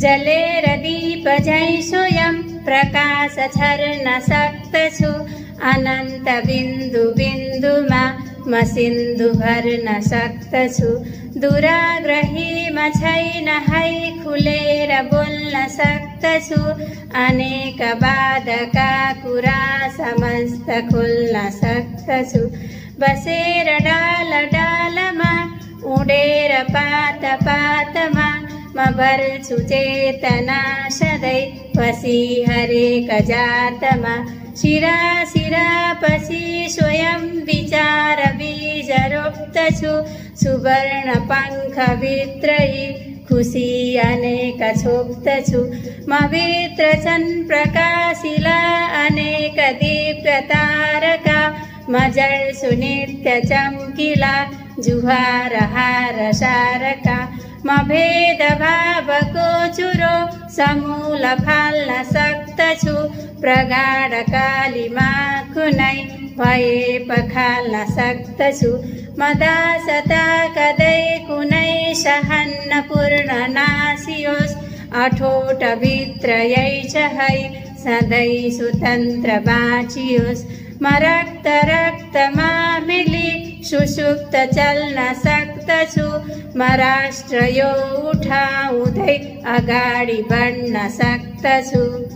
जलेर दीप झै स्वयं प्रकाश छर्न सक्त छु अनन्त बिन्दु बिन्दुमा म सिन्धु भर्न सक्त छु दुराग्रहीमा छैन है खुलेर बोल्न सक्त छु अनेक बाधका कुरा समस्त खोल्न सक्त छु बसेर डाल डालमा उडेर पात पातमा म भर्छु चेतना सधैँ पसी हरेक जातमा शिरा शिरा पछि स्वयं विचार बीज रोप्दछु सुवर्ण पङ्ख भित्रै खुसी अनेक छोप्दछु म भित्र छन् प्रकाशिला अनेक दिव्य तारका म जल्छु नित्य चम्किला जुहार हार सारका म भेदभावको चुरो समूल फाल्न सक्दछु प्रगाढ कालीमा कुनै भए पखाल्न सक्दछु म दासता कदै कुनै सहन्न पूर्ण नासियोस् अठोट भित्र यही छ है सधैँ स्वतन्त्र बाँचियोस् म रक्त रक्तमा मिली सुसुप्त चल्न सक्दछु म राष्ट्र यो उठाउँदै अगाडि बढ्न सक्दछु।